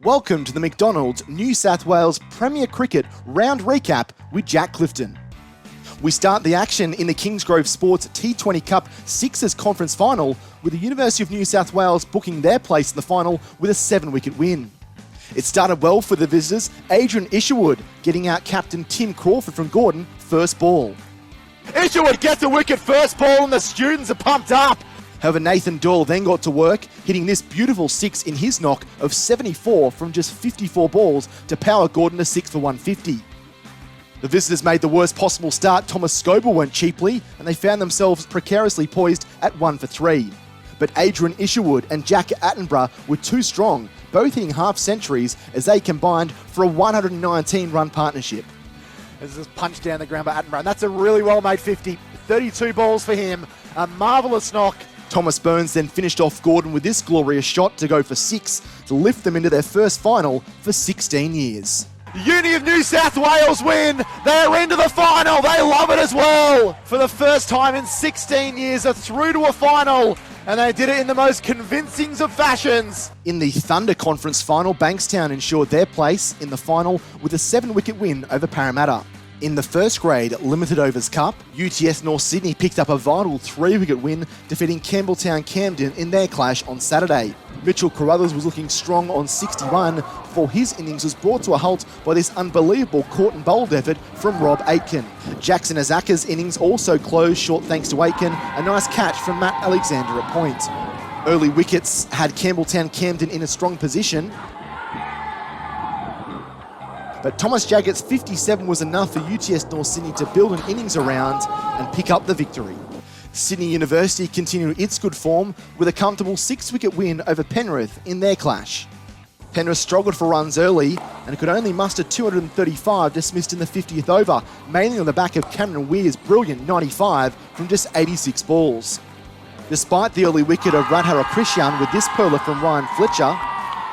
Welcome to the McDonald's New South Wales Premier Cricket Round Recap with Jack Clifton. We start the action in the Kingsgrove Sports T20 Cup Sixers Conference Final with the University of New South Wales booking their place in the final with a 7-wicket win. It started well for the visitors, Adrian Isherwood getting out captain Tim Crawford from Gordon first ball. Isherwood gets a wicket first ball and the students are pumped up. However, Nathan Doyle then got to work, hitting this beautiful six in his knock of 74 from just 54 balls to power Gordon to 6 for 150. The visitors made the worst possible start. Thomas Scoble went cheaply, and they found themselves precariously poised at 1 for 3. But Adrian Isherwood and Jack Attenborough were too strong, both hitting half centuries as they combined for a 119-run partnership. This is punched down the ground by Attenborough, and that's a really well-made 50. 32 balls for him, a marvellous knock. Thomas Burns then finished off Gordon with this glorious shot to go for 6 to lift them into their first final for 16 years. Uni of New South Wales win. They're into the final. They love it as well. For the first time in 16 years, they're through to a final, and they did it in the most convincing of fashions. In the Thunder Conference final, Bankstown ensured their place in the final with a 7-wicket win over Parramatta. In the first grade Limited Overs Cup, UTS North Sydney picked up a vital 3-wicket win, defeating Campbelltown Camden in their clash on Saturday. Mitchell Carruthers was looking strong on 61 before his innings was brought to a halt by this unbelievable caught and bowled effort from Rob Aitken. Jackson Azaka's innings also closed short thanks to Aitken, a nice catch from Matt Alexander at point. Early wickets had Campbelltown Camden in a strong position, but Thomas Jaggett's 57 was enough for UTS North Sydney to build an innings around and pick up the victory. Sydney University continued its good form with a comfortable 6-wicket win over Penrith in their clash. Penrith struggled for runs early and could only muster 235 dismissed in the 50th over, mainly on the back of Cameron Weir's brilliant 95 from just 86 balls. Despite the early wicket of Radhara Krishan with this perler from Ryan Fletcher,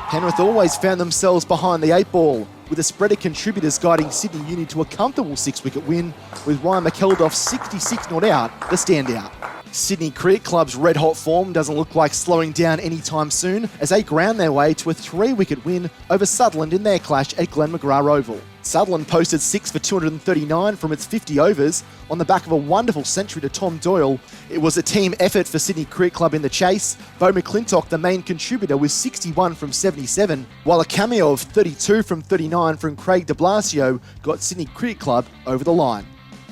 Penrith always found themselves behind the 8-ball, with a spread of contributors guiding Sydney Uni to a comfortable 6-wicket win, with Ryan McKeldorf's 66 not out the standout. Sydney Cricket Club's red-hot form doesn't look like slowing down anytime soon as they ground their way to a 3-wicket win over Sutherland in their clash at Glenn McGrath Oval. Sutherland posted 6 for 239 from its 50 overs on the back of a wonderful century to Tom Doyle. It was a team effort for Sydney Cricket Club in the chase, Beau McClintock the main contributor with 61 from 77, while a cameo of 32 from 39 from Craig de Blasio got Sydney Cricket Club over the line.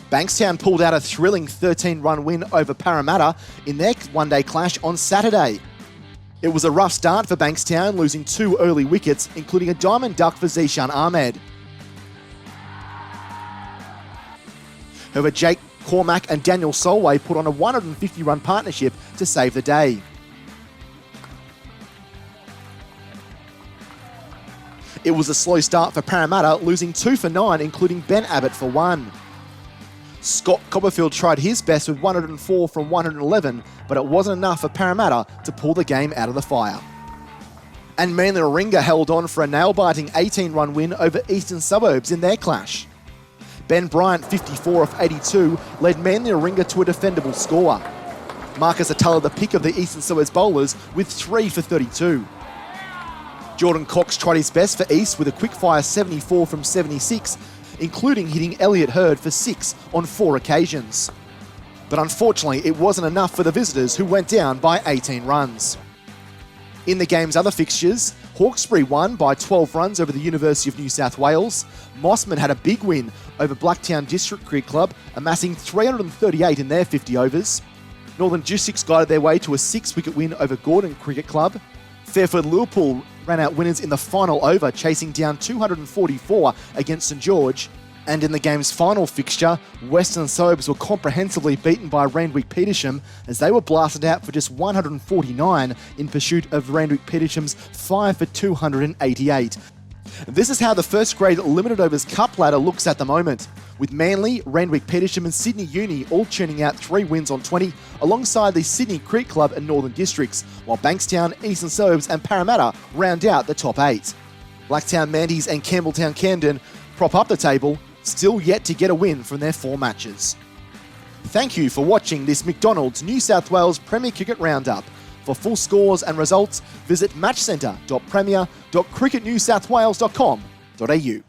Bankstown pulled out a thrilling 13-run win over Parramatta in their one-day clash on Saturday. It was a rough start for Bankstown, losing 2 early wickets, including a diamond duck for Zishan Ahmed. However, Jake Cormack and Daniel Solway put on a 150-run partnership to save the day. It was a slow start for Parramatta, losing 2 for 9, including Ben Abbott for 1. Scott Copperfield tried his best with 104 from 111, but it wasn't enough for Parramatta to pull the game out of the fire. And Manly Warringah held on for a nail-biting 18-run win over Eastern Suburbs in their clash. Ben Bryant, 54 off 82, led Manly Warringah to a defendable score. Marcus Atala, the pick of the Eastern Suburbs bowlers, with 3 for 32. Jordan Cox tried his best for East with a quick-fire 74 from 76, including hitting Elliot Hurd for 6 on 4 occasions. But unfortunately, it wasn't enough for the visitors, who went down by 18 runs. In the game's other fixtures, Hawkesbury won by 12 runs over the University of New South Wales. Mossman had a big win over Blacktown District Cricket Club, amassing 338 in their 50 overs. Northern Districts guided their way to a 6-wicket win over Gordon Cricket Club. Fairfield Liverpool ran out winners in the final over, chasing down 244 against St George. And in the game's final fixture, Western Suburbs were comprehensively beaten by Randwick Petersham as they were blasted out for just 149 in pursuit of Randwick Petersham's 5 for 288. This is how the first grade Limited Overs Cup ladder looks at the moment, with Manly, Randwick Petersham and Sydney Uni all churning out 3 wins on 20, alongside the Sydney Cricket Club and Northern Districts, while Bankstown, Eastern Suburbs and Parramatta round out the top 8. Blacktown Manties and Campbelltown Camden prop up the table, still yet to get a win from their 4 matches. Thank you for watching this McDonald's New South Wales Premier Cricket Roundup. For full scores and results, visit matchcentre.premier.cricketnewsouthwales.com.au.